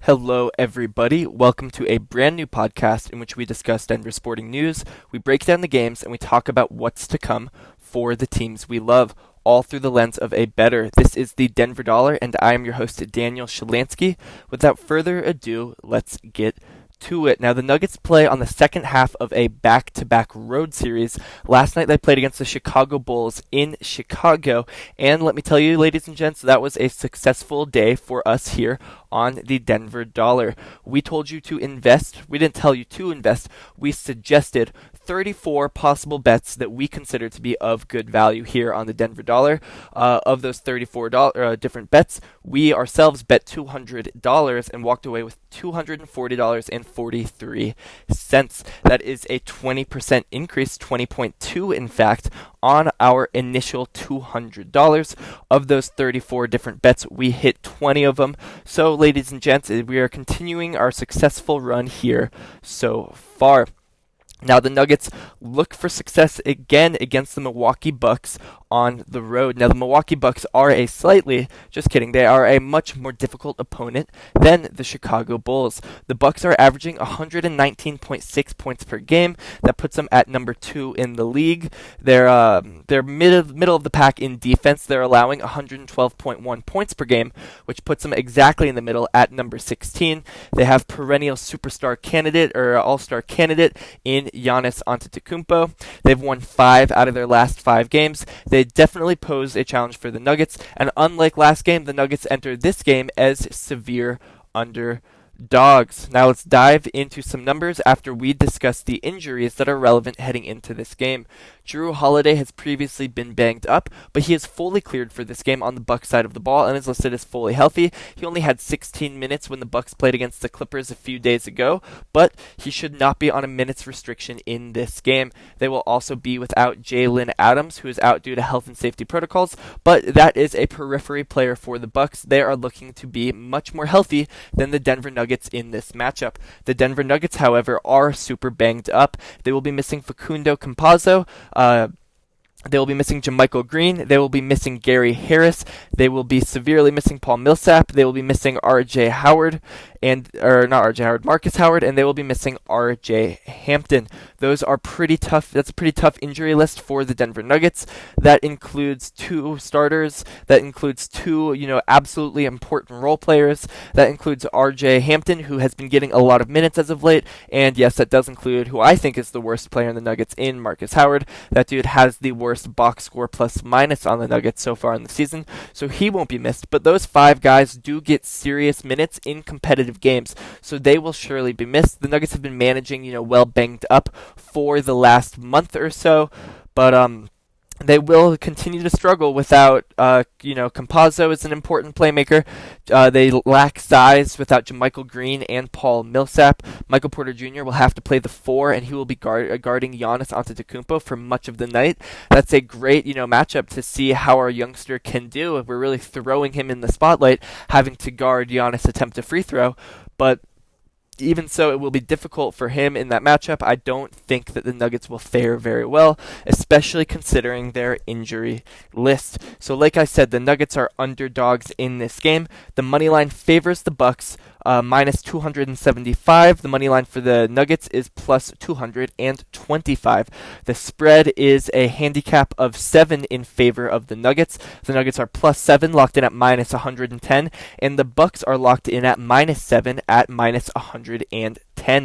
Hello, everybody. Welcome to a brand new podcast in which we discuss Denver sporting news, we break down the games, and we talk about what's to come for the teams we love, all through the lens of a bettor. This is the Denver Dollar, and I am your host, Daniel Shalansky. Without further ado, let's get to it. Now, the Nuggets play on the second half of a back-to-back road series. Last night, they played against the Chicago Bulls in Chicago, and let me tell you, ladies and gents, that was a successful day for us here on the Denver Dollar. We told you to invest. We didn't tell you to invest. We suggested 34 possible bets that we consider to be of good value here on the Denver Dollar. Of those 34 different bets, we ourselves bet $200 and walked away with $240.43. That is a 20% increase, 20.2 in fact, on our initial $200. Of those 34 different bets, we hit 20 of them. So, ladies and gents, we are continuing our successful run here so far. Now, the Nuggets look for success again against the Milwaukee Bucks on the road. Now, the Milwaukee Bucks are they are a much more difficult opponent than the Chicago Bulls. The Bucks are averaging 119.6 points per game. That puts them at number 2 in the league. They're middle of the pack in defense. They're allowing 112.1 points per game, which puts them exactly in the middle at number 16. They have perennial superstar candidate or all-star candidate in Giannis Antetokounmpo. They've won 5 out of their last 5 games. They definitely pose a challenge for the Nuggets, and unlike last game, the Nuggets entered this game as severe underdogs. Now let's dive into some numbers after we discuss the injuries that are relevant heading into this game. Jrue Holiday has previously been banged up, but he is fully cleared for this game on the Bucks side of the ball and is listed as fully healthy. He only had 16 minutes when the Bucks played against the Clippers a few days ago, but he should not be on a minutes restriction in this game. They will also be without Jalen Adams, who is out due to health and safety protocols, but that is a periphery player for the Bucks. They are looking to be much more healthy than the Denver Nuggets in this matchup. The Denver Nuggets, however, are super banged up. They will be missing Facundo Campazzo. They will be missing JaMychal Green. They will be missing Gary Harris. They will be severely missing Paul Millsap. They will be missing Marcus Howard, and they will be missing R.J. Hampton. Those are pretty tough. That's a pretty tough injury list for the Denver Nuggets. That includes 2 starters. That includes 2, absolutely important role players. That includes R.J. Hampton, who has been getting a lot of minutes as of late. And yes, that does include who I think is the worst player in the Nuggets in Marcus Howard. That dude has the worst box score plus minus on the Nuggets so far in the season, so he won't be missed. But those 5 guys do get serious minutes in competitive games, so they will surely be missed. The Nuggets have been managing, well banged up for the last month or so, but they will continue to struggle without, Campazzo is an important playmaker. They lack size without JaMychal Green and Paul Millsap. Michael Porter Jr. will have to play the 4, and he will be guarding Giannis Antetokounmpo for much of the night. That's a great, matchup to see how our youngster can do. We're really throwing him in the spotlight, having to guard Giannis' attempt a free throw, but even so, it will be difficult for him in that matchup. I don't think that the Nuggets will fare very well, especially considering their injury list. So like I said, the Nuggets are underdogs in this game. The money line favors the Bucks, minus 275. The money line for the Nuggets is plus 225. The spread is a handicap of 7 in favor of the Nuggets. The Nuggets are plus 7, locked in at minus 110, and the Bucks are locked in at minus 7 at minus 110.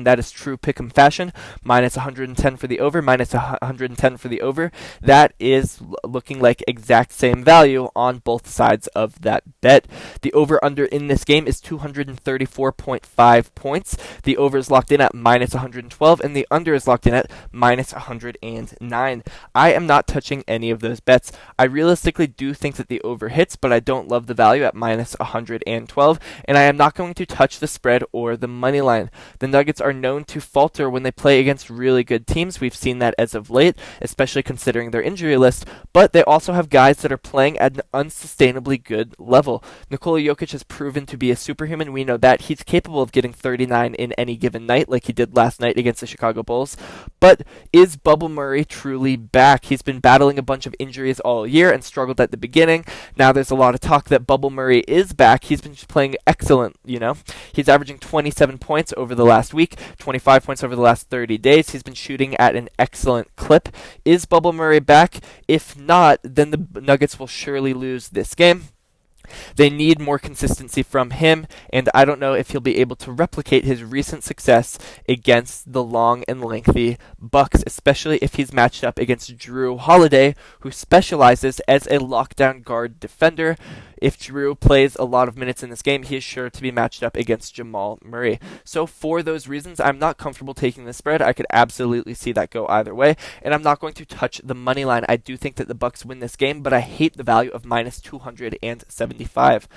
That is true pick'em fashion. Minus 110 for the over, minus 110 for the over. That is looking like exact same value on both sides of that bet. The over-under in this game is 234.5 points. The over is locked in at minus 112, and the under is locked in at minus 109. I am not touching any of those bets. I realistically do think that the over hits, but I don't love the value at minus 112, and I am not going to touch the spread or the money line. The Nuggets Nuggets are known to falter when they play against really good teams. We've seen that as of late, especially considering their injury list, but they also have guys that are playing at an unsustainably good level. Nikola Jokic has proven to be a superhuman. We know that. He's capable of getting 39 in any given night, like he did last night against the Chicago Bulls. But is Bubble Murray truly back? He's been battling a bunch of injuries all year and struggled at the beginning. Now there's a lot of talk that Bubble Murray is back. He's been playing excellent, He's averaging 27 points over the last week, 25 points over the last 30 days. He's been shooting at an excellent clip. Is Bubble Murray back? If not, then the Nuggets will surely lose this game. They need more consistency from him, and I don't know if he'll be able to replicate his recent success against the long and lengthy Bucks, especially if he's matched up against Drew Holiday, who specializes as a lockdown guard defender. If Drew plays a lot of minutes in this game, he is sure to be matched up against Jamal Murray. So for those reasons, I'm not comfortable taking the spread. I could absolutely see that go either way, and I'm not going to touch the money line. I do think that the Bucks win this game, but I hate the value of minus 275.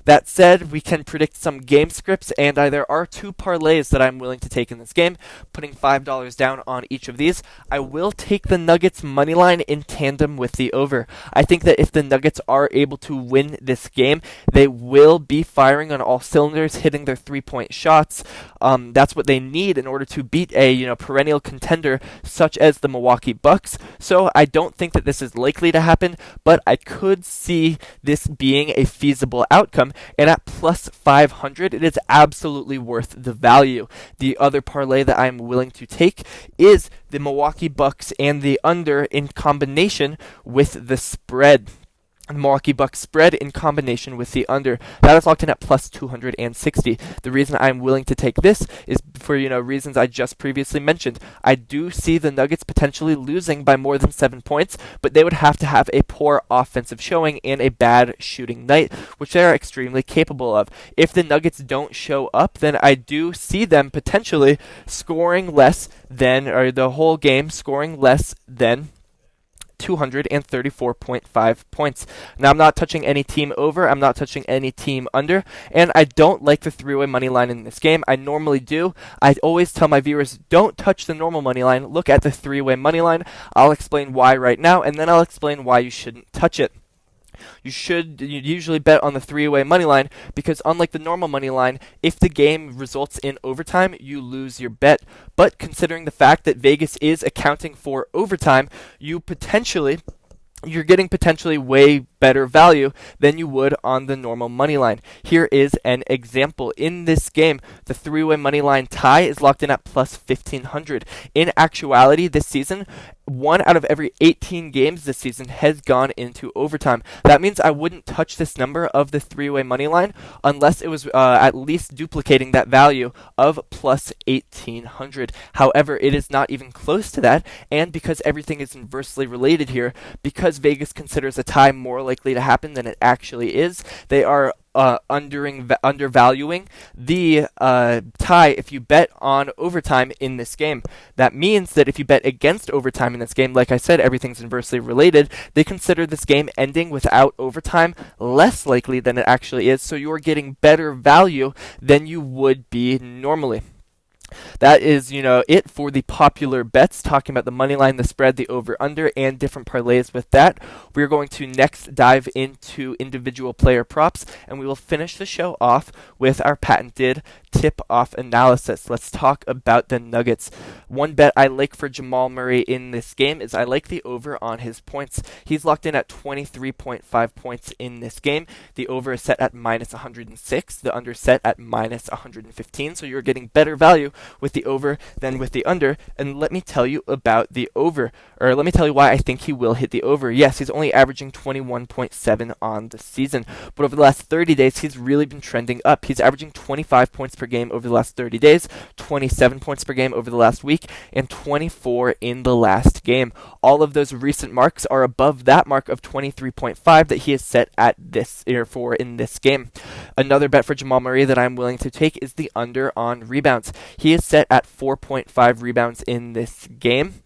That said, we can predict some game scripts, and there are two parlays that I'm willing to take in this game, putting $5 down on each of these. I will take the Nuggets money line in tandem with the over. I think that if the Nuggets are able to win this game, they will be firing on all cylinders, hitting their three-point shots. That's what they need in order to beat a perennial contender such as the Milwaukee Bucks. So I don't think that this is likely to happen, but I could see this being a feasible outcome. And at plus 500, it is absolutely worth the value. The other parlay that I'm willing to take is the Milwaukee Bucks and the under in combination with the spread. The Milwaukee Bucks spread in combination with the under. That is locked in at plus 260. The reason I'm willing to take this is for, reasons I just previously mentioned. I do see the Nuggets potentially losing by more than 7 points, but they would have to have a poor offensive showing and a bad shooting night, which they are extremely capable of. If the Nuggets don't show up, then I do see them potentially scoring less than, or the whole game scoring less than 234.5 points. Now, I'm not touching any team over. I'm not touching any team under. And I don't like the three-way money line in this game. I normally do. I always tell my viewers, don't touch the normal money line. Look at the three-way money line. I'll explain why right now, and then I'll explain why you shouldn't touch it. You usually bet on the three-way money line because unlike the normal money line, if the game results in overtime, you lose your bet. But considering the fact that Vegas is accounting for overtime, you're getting potentially way better value than you would on the normal money line. Here is an example. In this game, the three-way money line tie is locked in at plus 1500. In actuality, this season, 1 out of every 18 games this season has gone into overtime. That means I wouldn't touch this number of the three-way money line unless it was at least duplicating that value of plus 1800. However, it is not even close to that, and because everything is inversely related here, because Vegas considers a tie more likely to happen than it actually is, they are undervaluing the tie if you bet on overtime in this game. That means that if you bet against overtime in this game, like I said, everything's inversely related, they consider this game ending without overtime less likely than it actually is, so you're getting better value than you would be normally. That is, it for the popular bets, talking about the money line, the spread, the over-under, and different parlays with that. We're going to next dive into individual player props, and we will finish the show off with our patented tip-off analysis. Let's talk about the Nuggets. One bet I like for Jamal Murray in this game is I like the over on his points. He's locked in at 23.5 points in this game. The over is set at minus 106, the under set at minus 115, so you're getting better value with the over than with the under. And let me tell you about the over, or let me tell you why I think he will hit the over. Yes, he's only averaging 21.7 on the season, but over the last 30 days, he's really been trending up. He's averaging 25 points per game over the last 30 days, 27 points per game over the last week, and 24 in the last game. All of those recent marks are above that mark of 23.5 that he has set at this for in this game. Another bet for Jamal Murray that I'm willing to take is the under on rebounds. He is set at 4.5 rebounds in this game.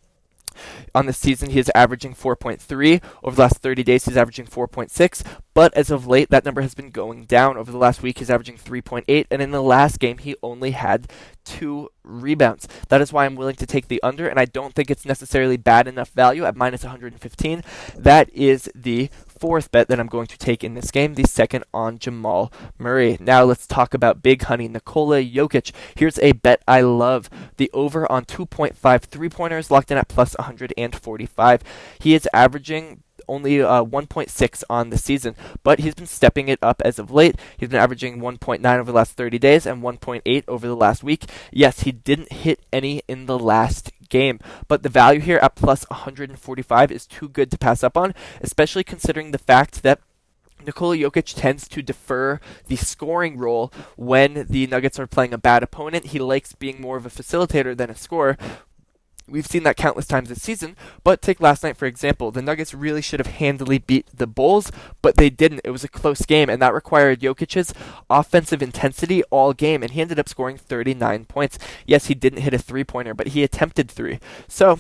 On the season, he is averaging 4.3. Over the last 30 days, he's averaging 4.6. But as of late, that number has been going down. Over the last week, he's averaging 3.8. And in the last game, he only had 2 rebounds. That is why I'm willing to take the under, and I don't think it's necessarily bad enough value at minus 115. That is the fourth bet that I'm going to take in this game, the second on Jamal Murray. Now let's talk about Big Honey, Nikola Jokic. Here's a bet I love. The over on 2.5 3-pointers locked in at plus 145. He is averaging only 1.6 on the season, but he's been stepping it up as of late. He's been averaging 1.9 over the last 30 days and 1.8 over the last week. Yes, he didn't hit any in the last game, but the value here at plus 145 is too good to pass up on, especially considering the fact that Nikola Jokic tends to defer the scoring role when the Nuggets are playing a bad opponent. He likes being more of a facilitator than a scorer. We've seen that countless times this season, but take last night, for example. The Nuggets really should have handily beat the Bulls, but they didn't. It was a close game, and that required Jokic's offensive intensity all game, and he ended up scoring 39 points. Yes, he didn't hit a three-pointer, but he attempted 3. So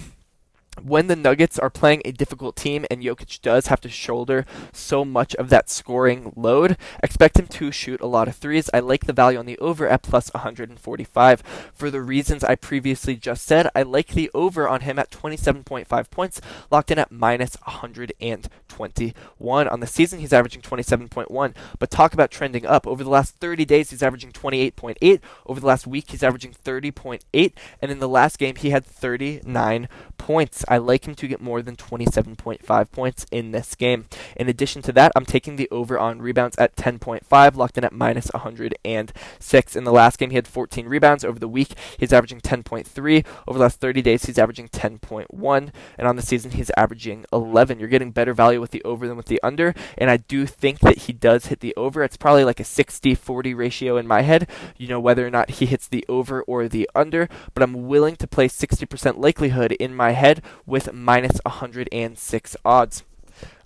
when the Nuggets are playing a difficult team and Jokic does have to shoulder so much of that scoring load, expect him to shoot a lot of threes. I like the value on the over at plus 145. For the reasons I previously just said, I like the over on him at 27.5 points, locked in at minus 121. On the season, he's averaging 27.1, but talk about trending up. Over the last 30 days, he's averaging 28.8. Over the last week, he's averaging 30.8, and in the last game, he had 39 points. I like him to get more than 27.5 points in this game. In addition to that, I'm taking the over on rebounds at 10.5, locked in at minus 106. In the last game, he had 14 rebounds. Over the week, he's averaging 10.3. Over the last 30 days, he's averaging 10.1. And on the season, he's averaging 11. You're getting better value with the over than with the under, and I do think that he does hit the over. It's probably like a 60-40 ratio in my head, whether or not he hits the over or the under, but I'm willing to play 60% likelihood in my head with minus 106 odds.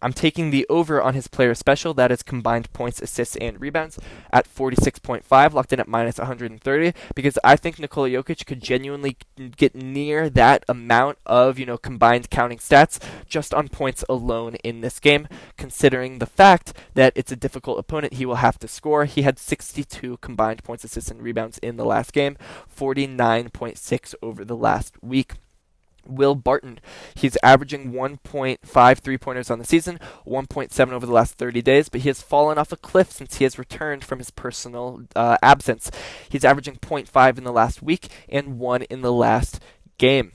I'm taking the over on his player special, that is combined points, assists, and rebounds, at 46.5, locked in at minus 130, because I think Nikola Jokic could genuinely get near that amount of, combined counting stats just on points alone in this game, considering the fact that it's a difficult opponent he will have to score. He had 62 combined points, assists, and rebounds in the last game, 49.6 over the last week. Will Barton, he's averaging 1.5 3-pointers on the season, 1.7 over the last 30 days, but he has fallen off a cliff since he has returned from his personal absence. He's averaging 0.5 in the last week and 1 in the last game.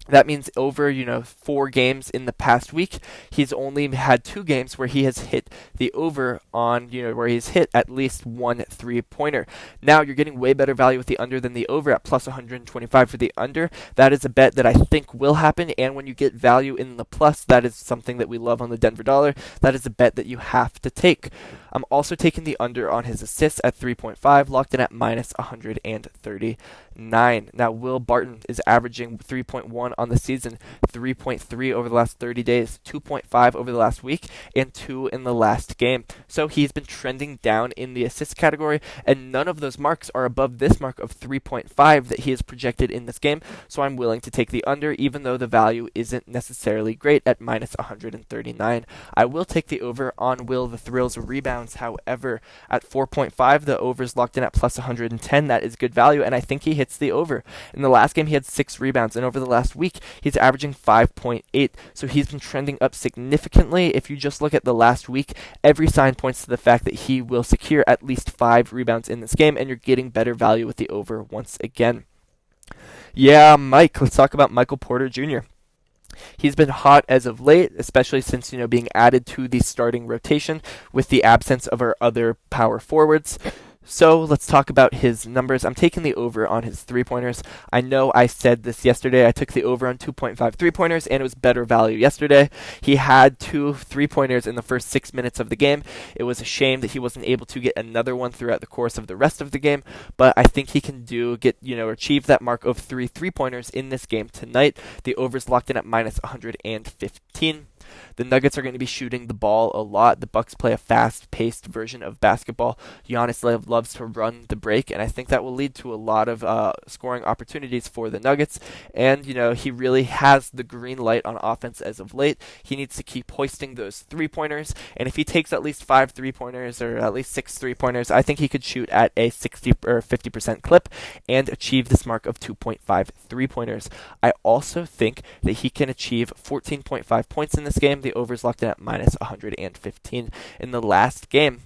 That means over, 4 games in the past week, he's only had 2 games where he has hit the over on, where he's hit at least 1 3-pointer. Now you're getting way better value with the under than the over at plus 125 for the under. That is a bet that I think will happen, and when you get value in the plus, that is something that we love on the Denver dollar. That is a bet that you have to take. I'm also taking the under on his assists at 3.5, locked in at minus 139. Now, Will Barton is averaging 3.1 on the season, 3.3 over the last 30 days, 2.5 over the last week, and 2 in the last game. So he's been trending down in the assist category, and none of those marks are above this mark of 3.5 that he is projected in this game. So I'm willing to take the under, even though the value isn't necessarily great at minus 139. I will take the over on Will the Thrill's rebounds. However, at 4.5, the over is locked in at plus 110. That is good value, and I think he hits the over. In the last game, he had 6 rebounds, and over the last week, he's averaging 5.8. So he's been trending up significantly. If you just look at the last week, every sign points to the fact that he will secure at least 5 rebounds in this game, and you're getting better value with the over once again. Yeah, Mike, let's talk about Michael Porter Jr. He's been hot as of late, especially since, being added to the starting rotation with the absence of our other power forwards. So let's talk about his numbers. I'm taking the over on his 3-pointers. I know I said this yesterday. I took the over on 2.5 3-pointers, and it was better value yesterday. He had 2 3-pointers in the first 6 minutes of the game. It was a shame that he wasn't able to get another one throughout the course of the rest of the game, but I think he can achieve that mark of 3 3-pointers in this game tonight. The over's locked in at minus 115. The Nuggets are going to be shooting the ball a lot. The Bucks play a fast-paced version of basketball. Giannis loves to run the break, and I think that will lead to a lot of scoring opportunities for the Nuggets. And, he really has the green light on offense as of late. He needs to keep hoisting those three-pointers, and if he takes at least 5 three-pointers or at least 6 three-pointers, I think he could shoot at a 60 or 50% clip and achieve this mark of 2.5 three-pointers. I also think that he can achieve 14.5 points in this game. The over is locked in at minus 115. In the last game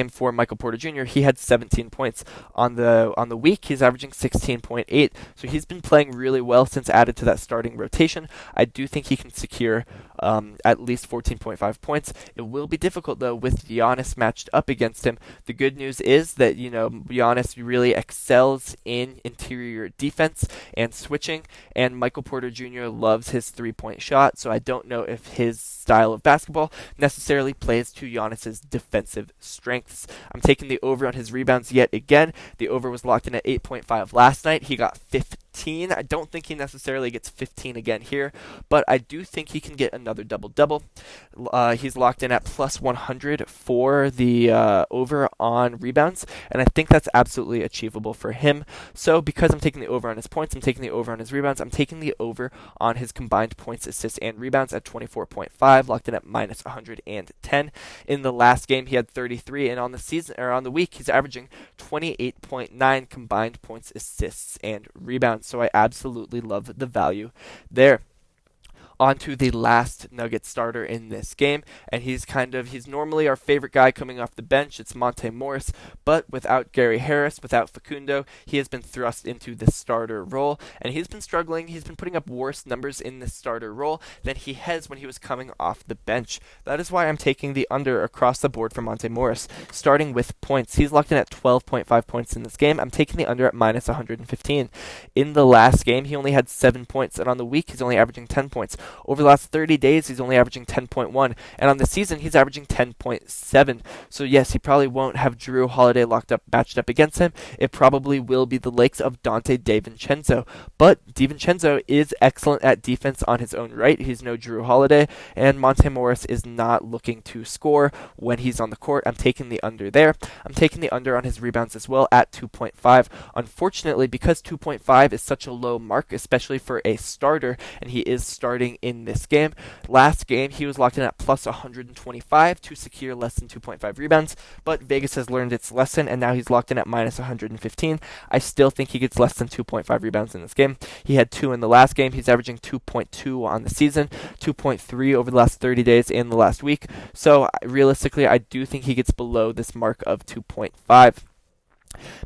for Michael Porter Jr., he had 17 points. On the week, he's averaging 16.8. So he's been playing really well since added to that starting rotation. I do think he can secure at least 14.5 points. It will be difficult, though, with Giannis matched up against him. The good news is that, Giannis really excels in interior defense and switching, and Michael Porter Jr. loves his three-point shot, so I don't know if his style of basketball necessarily plays to Giannis's defensive strengths. I'm taking the over on his rebounds yet again. The over was locked in at 8.5 last night. He got 15. I don't think he necessarily gets 15 again here, but I do think he can get another double-double. He's locked in at plus 100 for the over on rebounds, and I think that's absolutely achievable for him. So because I'm taking the over on his points, I'm taking the over on his rebounds, I'm taking the over on his combined points, assists, and rebounds at 24.5, locked in at minus 110. In the last game, he had 33, and on the week, he's averaging 28.9 combined points, assists, and rebounds. So I absolutely love the value there. On to the last Nuggets starter in this game, and he's normally our favorite guy coming off the bench. It's Monte Morris, but without Gary Harris, without Facundo, he has been thrust into the starter role, and he's been struggling. He's been putting up worse numbers in this starter role than he has when he was coming off the bench. That is why I'm taking the under across the board for Monte Morris, starting with points. He's locked in at 12.5 points in this game. I'm taking the under at minus 115. In the last game, he only had 7 points, and on the week, he's only averaging 10 points. Over the last 30 days, he's only averaging 10.1, and on the season, he's averaging 10.7. So yes, he probably won't have Drew Holiday matched up against him. It probably will be the likes of Dante Davincenzo, but Davincenzo is excellent at defense on his own right. He's no Drew Holiday, and Monte Morris is not looking to score when he's on the court. I'm taking the under there. I'm taking the under on his rebounds as well at 2.5. Unfortunately, because 2.5 is such a low mark, especially for a starter, and he is starting in this game. Last game, he was locked in at plus 125 to secure less than 2.5 rebounds, but Vegas has learned its lesson, and now he's locked in at minus 115. I still think he gets less than 2.5 rebounds in this game. He had 2 in the last game. He's averaging 2.2 on the season, 2.3 over the last 30 days in the last week. So realistically, I do think he gets below this mark of 2.5.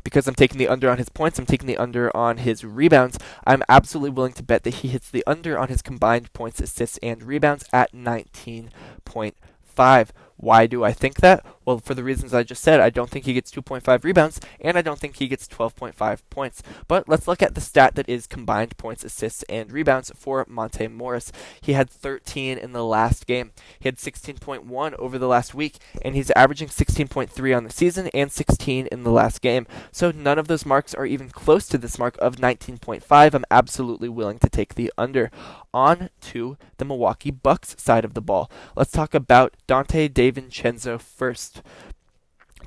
Because I'm taking the under on his points, I'm taking the under on his rebounds, I'm absolutely willing to bet that he hits the under on his combined points, assists, and rebounds at 19.5. Why do I think that? Well, for the reasons I just said, I don't think he gets 2.5 rebounds, and I don't think he gets 12.5 points. But let's look at the stat that is combined points, assists, and rebounds for Monte Morris. He had 13 in the last game. He had 16.1 over the last week, and he's averaging 16.3 on the season and 16 in the last game. So none of those marks are even close to this mark of 19.5. I'm absolutely willing to take the under. On to the Milwaukee Bucks side of the ball. Let's talk about Dante Davincenzo first.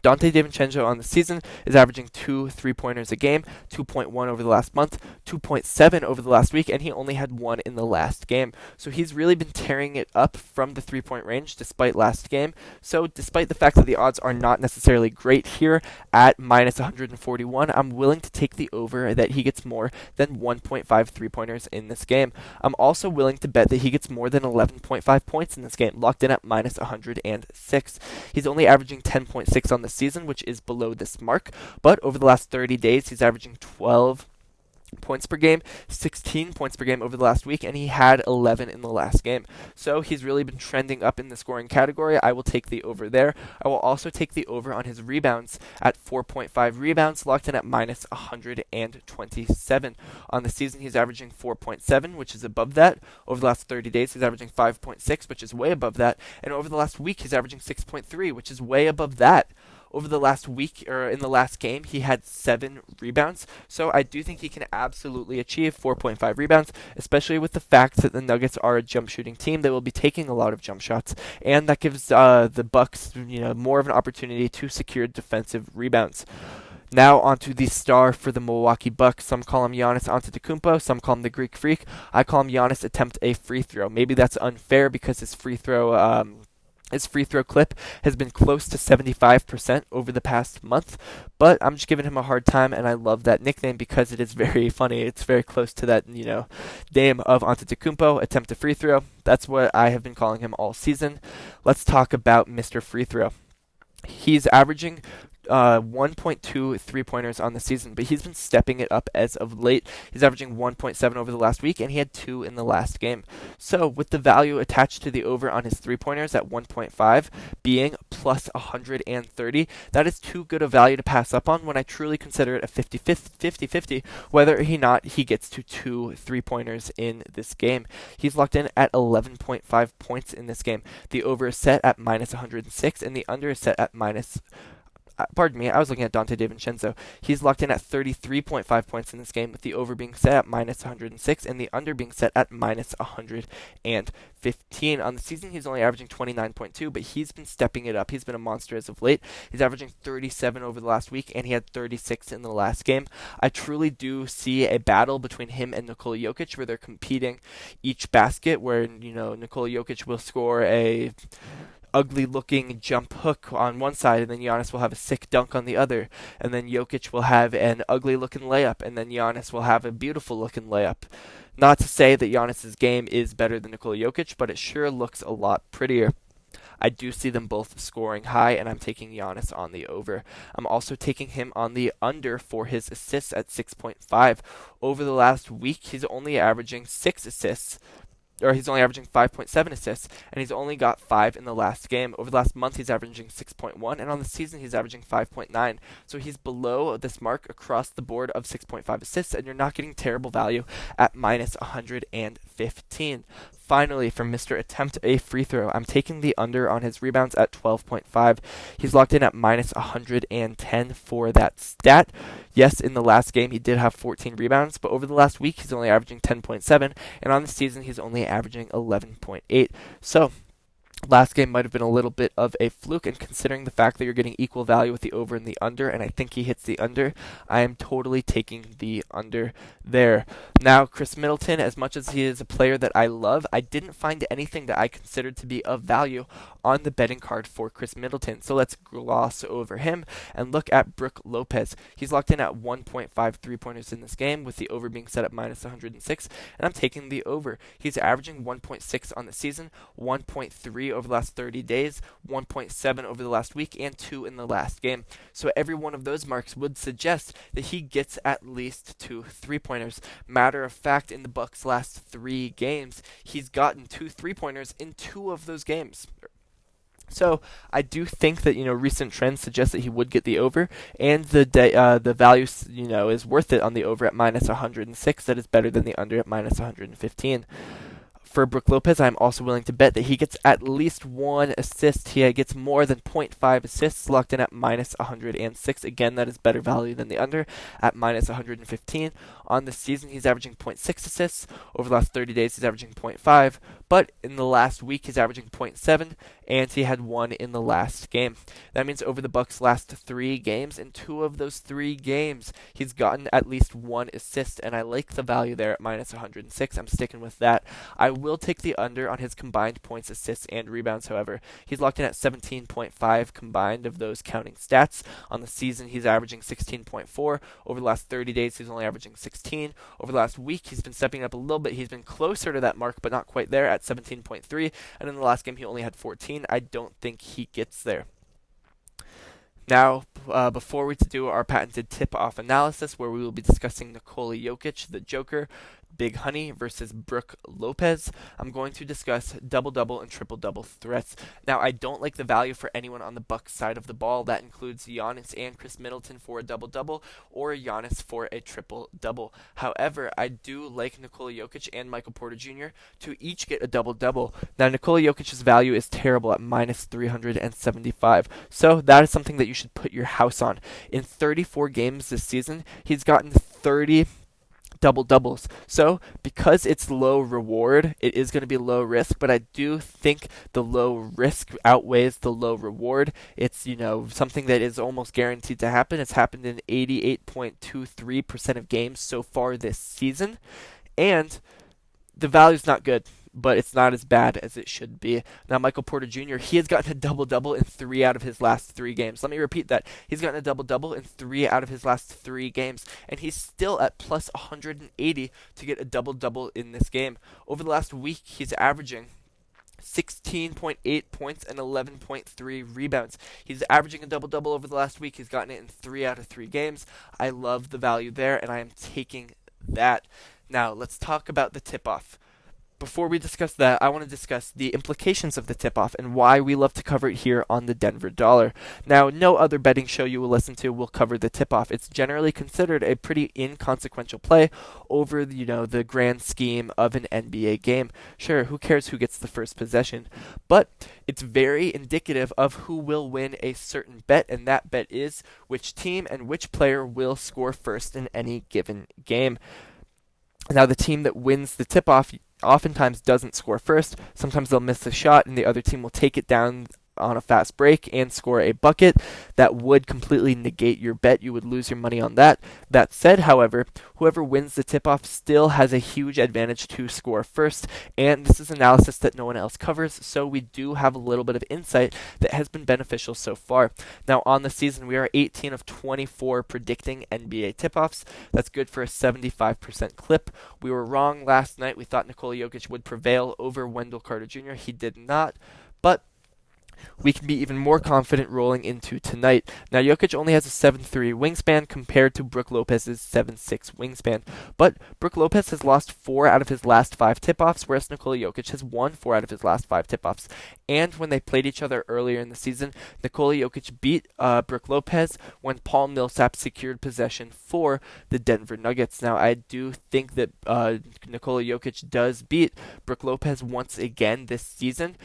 Dante Davincenzo on the season is averaging 2 3-pointers a game, 2.1 over the last month, 2.7 over the last week, and he only had 1 in the last game. So he's really been tearing it up from the 3-point range despite last game. So despite the fact that the odds are not necessarily great here at minus 141, I'm willing to take the over that he gets more than 1.5 3-pointers in this game. I'm also willing to bet that he gets more than 11.5 points in this game, locked in at minus 106. He's only averaging 10.6 on the season, which is below this mark, but over the last 30 days, he's averaging 12 points per game, 16 points per game over the last week, and he had 11 in the last game. So he's really been trending up in the scoring category. I will take the over there. I will also take the over on his rebounds at 4.5 rebounds, locked in at minus 127. On the season, he's averaging 4.7, which is above that. Over the last 30 days, he's averaging 5.6, which is way above that. And over the last week, he's averaging 6.3, which is way above that. Over the last week, or in the last game, he had 7 rebounds. So I do think he can absolutely achieve 4.5 rebounds, especially with the fact that the Nuggets are a jump shooting team. They will be taking a lot of jump shots, and that gives the Bucks, more of an opportunity to secure defensive rebounds. Now onto the star for the Milwaukee Bucks. Some call him Giannis Antetokounmpo. Some call him the Greek Freak. I call him Giannis attempt a free throw. Maybe that's unfair because his free throw clip has been close to 75% over the past month, but I'm just giving him a hard time, and I love that nickname because it is very funny. It's very close to that, name of Antetokounmpo, attempt a free throw. That's what I have been calling him all season. Let's talk about Mr. Free Throw. He's averaging 1.2 3-pointers on the season, but he's been stepping it up as of late. He's averaging 1.7 over the last week, and he had 2 in the last game. So with the value attached to the over on his 3-pointers at 1.5 being plus 130, that is too good a value to pass up on when I truly consider it a 50-50 whether or not he gets to 2 3-pointers in this game. He's locked in at 11.5 points in this game. The over is set at minus 106, and the under is set at pardon me, I was looking at Dante Davincenzo. He's locked in at 33.5 points in this game, with the over being set at minus 106 and the under being set at minus 115. On the season, he's only averaging 29.2, but he's been stepping it up. He's been a monster as of late. He's averaging 37 over the last week, and he had 36 in the last game. I truly do see a battle between him and Nikola Jokic where they're competing each basket, where, Nikola Jokic will score a ugly looking jump hook on one side, and then Giannis will have a sick dunk on the other, and then Jokic will have an ugly looking layup, and then Giannis will have a beautiful looking layup. Not to say that Giannis's game is better than Nikola Jokic, but it sure looks a lot prettier. I do see them both scoring high, and I'm taking Giannis on the over. I'm also taking him on the under for his assists at 6.5. Over the last week, he's only averaging 6 assists, or he's only averaging 5.7 assists, and he's only got 5 in the last game. Over the last month, he's averaging 6.1, and on the season, he's averaging 5.9. So he's below this mark across the board of 6.5 assists, and you're not getting terrible value at minus 115. Finally, from Mr. Attempt a Free Throw, I'm taking the under on his rebounds at 12.5. He's locked in at minus 110 for that stat. Yes, in the last game, he did have 14 rebounds, but over the last week, he's only averaging 10.7, and on the season, he's only averaging 11.8. So last game might have been a little bit of a fluke, and considering the fact that you're getting equal value with the over and the under, and I think he hits the under, I am totally taking the under there. Now, Chris Middleton, as much as he is a player that I love, I didn't find anything that I considered to be of value on the betting card for Chris Middleton. So let's gloss over him and look at Brooke Lopez. He's locked in at 1.5 3-pointers in this game, with the over being set at minus 106, and I'm taking the over. He's averaging 1.6 on the season, 1.3 over the last 30 days, 1.7 over the last week, and 2 in the last game. So every one of those marks would suggest that he gets at least 2 3-pointers. Matter of fact, in the Bucks' last 3 games, he's gotten 2 3-pointers in 2 of those games. So I do think that recent trends suggest that he would get the over, and the value is worth it on the over at minus 106. That is better than the under at minus 115. For Brooke Lopez, I'm also willing to bet that he gets at least 1 assist. He gets more than 0.5 assists, locked in at minus 106. Again, that is better value than the under at minus 115. On the season, he's averaging 0.6 assists. Over the last 30 days, he's averaging 0.5. But in the last week, he's averaging 0.7, and he had 1 in the last game. That means over the Bucks' last 3 games, in 2 of those 3 games, he's gotten at least 1 assist, and I like the value there at minus 106. I'm sticking with that. I will take the under on his combined points, assists, and rebounds, however. He's locked in at 17.5 combined of those counting stats. On the season, he's averaging 16.4. Over the last 30 days, he's only averaging 16. Over the last week, he's been stepping up a little bit. He's been closer to that mark, but not quite there at 17.3. And in the last game, he only had 14. I don't think he gets there. Now, before we do our patented tip-off analysis, where we will be discussing Nikola Jokic, the Joker, Big Honey versus Brooke Lopez. I'm going to discuss double-double and triple-double threats. Now, I don't like the value for anyone on the Bucks side of the ball. That includes Giannis and Chris Middleton for a double-double or Giannis for a triple-double. However, I do like Nikola Jokic and Michael Porter Jr. to each get a double-double. Now, Nikola Jokic's value is terrible at minus 375. So that is something that you should put your house on. In 34 games this season, he's gotten 30 double-doubles. So because it's low reward, it is going to be low risk, but I do think the low risk outweighs the low reward. It's, something that is almost guaranteed to happen. It's happened in 88.23% of games so far this season, and the value's not good, but it's not as bad as it should be. Now, Michael Porter Jr., he has gotten a double-double in 3 out of his last 3 games. Let me repeat that. He's gotten a double-double in 3 out of his last 3 games, and he's still at plus 180 to get a double-double in this game. Over the last week, he's averaging 16.8 points and 11.3 rebounds. He's averaging a double-double over the last week. He's gotten it in 3 out of 3 games. I love the value there, and I am taking that. Now, let's talk about the tip-off. Before we discuss that, I want to discuss the implications of the tip-off and why we love to cover it here on the Denver Dollar. Now, no other betting show you will listen to will cover the tip-off. It's generally considered a pretty inconsequential play over, the grand scheme of an NBA game. Sure, who cares who gets the first possession? But it's very indicative of who will win a certain bet, and that bet is which team and which player will score first in any given game. Now, the team that wins the tip-off oftentimes doesn't score first. Sometimes they'll miss a shot, and the other team will take it down on a fast break and score a bucket. That would completely negate your bet. You would lose your money on that. That said, however, whoever wins the tip-off still has a huge advantage to score first, and this is analysis that no one else covers, so we do have a little bit of insight that has been beneficial so far. Now, on the season, we are 18 of 24 predicting NBA tip-offs. That's good for a 75% clip. We were wrong last night. We thought Nikola Jokic would prevail over Wendell Carter Jr. He did not, but we can be even more confident rolling into tonight. Now, Jokic only has a 7'3" wingspan compared to Brooke Lopez's 7'6" wingspan. But Brooke Lopez has lost 4 out of his last 5 tip-offs, whereas Nikola Jokic has won 4 out of his last 5 tip-offs. And when they played each other earlier in the season, Nikola Jokic beat Brooke Lopez when Paul Millsap secured possession for the Denver Nuggets. Now, I do think that Nikola Jokic does beat Brooke Lopez once again this season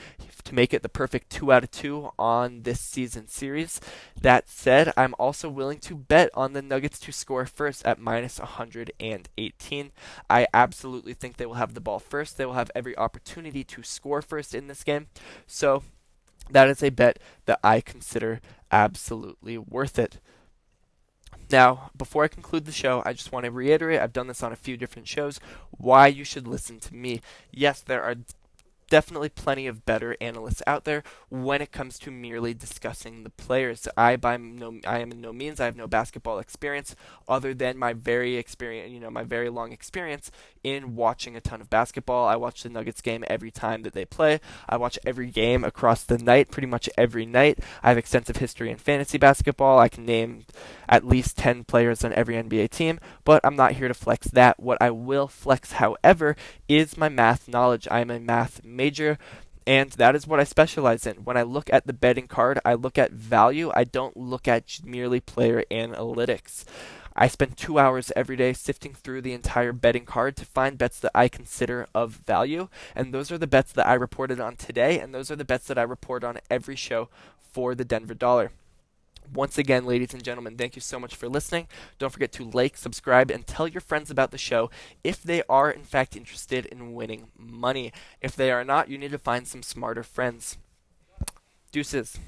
to make it the perfect 2 out of 2 on this season series. That said, I'm also willing to bet on the Nuggets to score first at minus 118. I absolutely think they will have the ball first. They will have every opportunity to score first in this game. So that is a bet that I consider absolutely worth it. Now, before I conclude the show, I just want to reiterate, I've done this on a few different shows, why you should listen to me. Yes, there are definitely plenty of better analysts out there when it comes to merely discussing the players. I am in no means, I have no basketball experience other than my very long experience in watching a ton of basketball. I watch the Nuggets game every time that they play. I watch every game across the night, pretty much every night. I have extensive history in fantasy basketball. I can name at least 10 players on every NBA team, but I'm not here to flex that. What I will flex, however, is my math knowledge. I am a math major, and that is what I specialize in. When I look at the betting card, I look at value. I don't look at merely player analytics. I spend 2 hours every day sifting through the entire betting card to find bets that I consider of value, and those are the bets that I reported on today, and those are the bets that I report on every show for the Denver Dollar. Once again, ladies and gentlemen, thank you so much for listening. Don't forget to like, subscribe, and tell your friends about the show if they are, in fact, interested in winning money. If they are not, you need to find some smarter friends. Deuces.